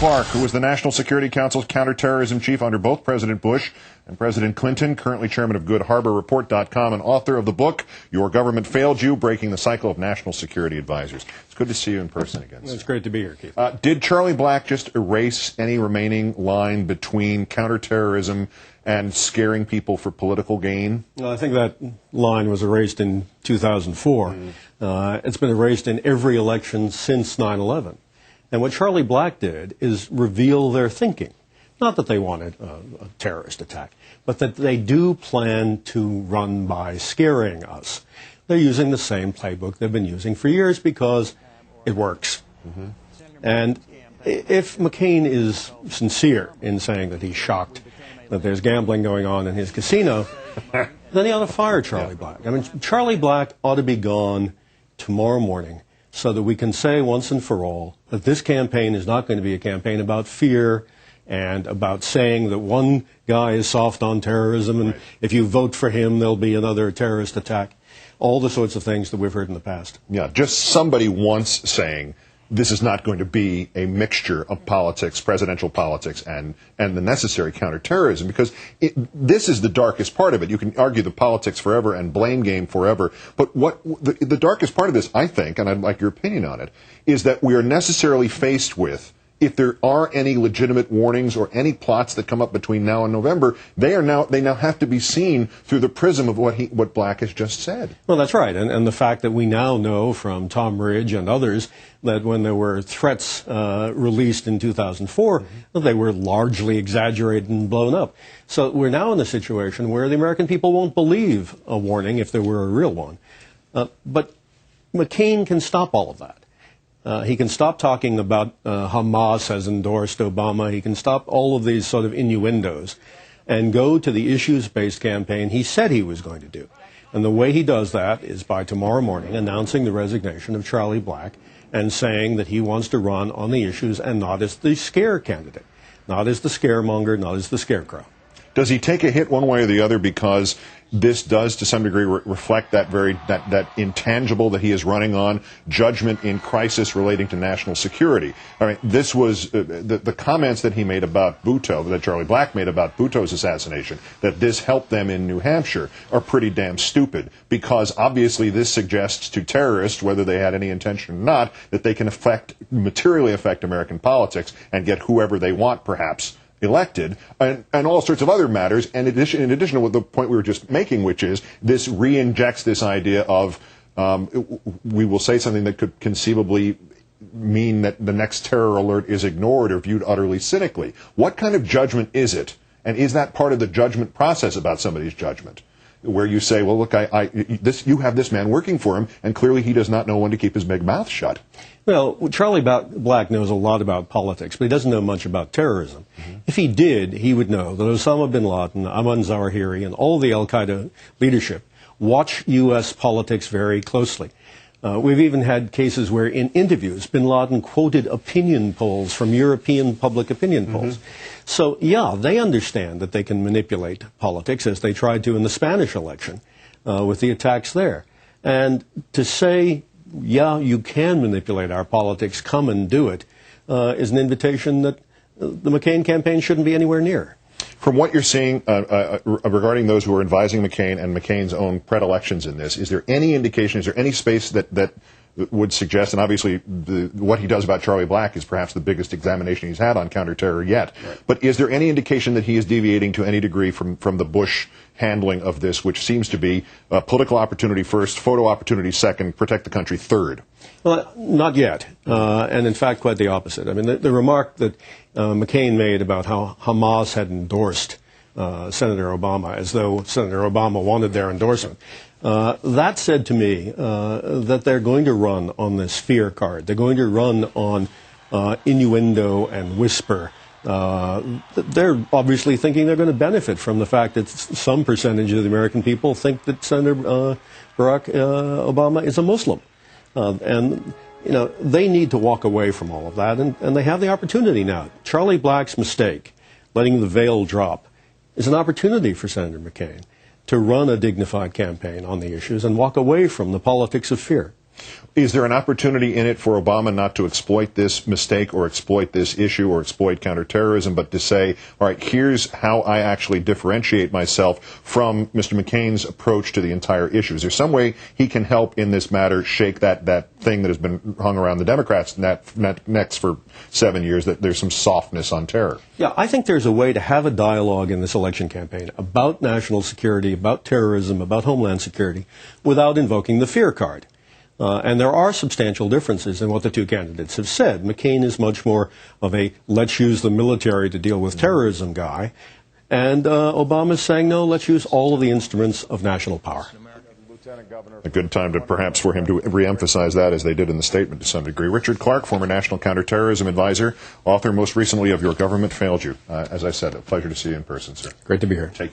Clark, who was the National Security Council's counterterrorism chief under both President Bush and President Clinton, currently chairman of GoodHarborReport.com and author of the book, Your Government Failed You, Breaking the Cycle of National Security Advisors. It's good to see you in person again. It's great to be here, Keith. Did Charlie Black just erase any remaining line between counterterrorism and scaring people for political gain? Well, I think that line was erased in 2004. It's been erased in every election since 9/11. And what Charlie Black did is reveal their thinking. Not that they wanted a terrorist attack, but that they do plan to run by scaring us. They're using the same playbook they've been using for years because it works. And if McCain is sincere in saying that he's shocked that there's gambling going on in his casino, then he ought to fire Charlie Black. I mean, Charlie Black ought to be gone tomorrow morning, so that we can say once and for all that this campaign is not going to be a campaign about fear and about saying that one guy is soft on terrorism and if you vote for him there'll be another terrorist attack. All the sorts of things that we've heard in the past. Yeah, just somebody once saying this is not going to be a mixture of politics, presidential politics, and the necessary counterterrorism, because this is the darkest part of it. You can argue the politics forever and blame game forever, but what the darkest part of this, I think, and I'd like your opinion on it, is that we are necessarily faced with, if there are any legitimate warnings or any plots that come up between now and November, they now have to be seen through the prism of what Black has just said. Well, that's right, and the fact that we now know from Tom Ridge and others that when there were threats released in 2004, they were largely exaggerated and blown up. So we're now in a situation where the American people won't believe a warning if there were a real one. But McCain can stop all of that. He can stop talking about Hamas has endorsed Obama. He can stop all of these sort of innuendos and go to the issues-based campaign he said he was going to do. And the way he does that is by tomorrow morning announcing the resignation of Charlie Black and saying that he wants to run on the issues and not as the scare candidate, not as the scaremonger, not as the scarecrow. Does he take a hit one way or the other because this does, to some degree, reflect that intangible that he is running on, judgment in crisis relating to national security? I mean, this was the comments that he made about Bhutto, that Charlie Black made about Bhutto's assassination, that this helped them in New Hampshire, are pretty damn stupid, because obviously this suggests to terrorists, whether they had any intention or not, that they can materially affect American politics and get whoever they want, perhaps, elected, and all sorts of other matters. And in addition to the point we were just making, which is this re-injects this idea of we will say something that could conceivably mean that the next terror alert is ignored or viewed utterly cynically. What kind of judgment is it? And is that part of the judgment process about somebody's judgment? Where you say, well, look, you have this man working for him, and clearly he does not know when to keep his big mouth shut. Well, Charlie Black knows a lot about politics, but he doesn't know much about terrorism. If he did, he would know that Osama bin Laden, Ayman Zawahiri, and all the al-Qaeda leadership watch U.S. politics very closely. We've even had cases where in interviews, bin Laden quoted opinion polls from European public opinion polls. So, yeah, they understand that they can manipulate politics, as they tried to in the Spanish election with the attacks there. And to say, yeah, you can manipulate our politics, come and do it, is an invitation that the McCain campaign shouldn't be anywhere near. From what you're seeing regarding those who are advising McCain and McCain's own predilections in this, is there any indication, is there any space that would suggest, and obviously what he does about Charlie Black is perhaps the biggest examination he's had on counterterror yet, but is there any indication that he is deviating to any degree from the Bush handling of this, which seems to be political opportunity first, photo opportunity second, protect the country third? Well, not yet, and in fact quite the opposite. I mean, the remark that McCain made about how Hamas had endorsed Senator Obama, as though Senator Obama wanted their endorsement, that said to me that they're going to run on this fear card. They're going to run on innuendo and whisper. They're obviously thinking they're going to benefit from the fact that some percentage of the American people think that Senator Barack Obama is a Muslim. And, you know, they need to walk away from all of that, and they have the opportunity now. Charlie Black's mistake, letting the veil drop, is an opportunity for Senator McCain to run a dignified campaign on the issues and walk away from the politics of fear. Is there an opportunity in it for Obama not to exploit this mistake or exploit this issue or exploit counterterrorism, but to say, all right, here's how I actually differentiate myself from Mr. McCain's approach to the entire issue? Is there some way he can help in this matter shake that thing that has been hung around the Democrats' necks for 7 years, that there's some softness on terror? Yeah, I think there's a way to have a dialogue in this election campaign about national security, about terrorism, about homeland security, without invoking the fear card. And there are substantial differences in what the two candidates have said. McCain is much more of a let's use the military to deal with terrorism guy, and Obama is saying, no, let's use all of the instruments of national power. A good time to perhaps for him to reemphasize that, as they did in the statement to some degree. Richard Clark, former National Counterterrorism Advisor, author most recently of Your Government Failed You. As I said, a pleasure to see you in person, sir. Great to be here. Take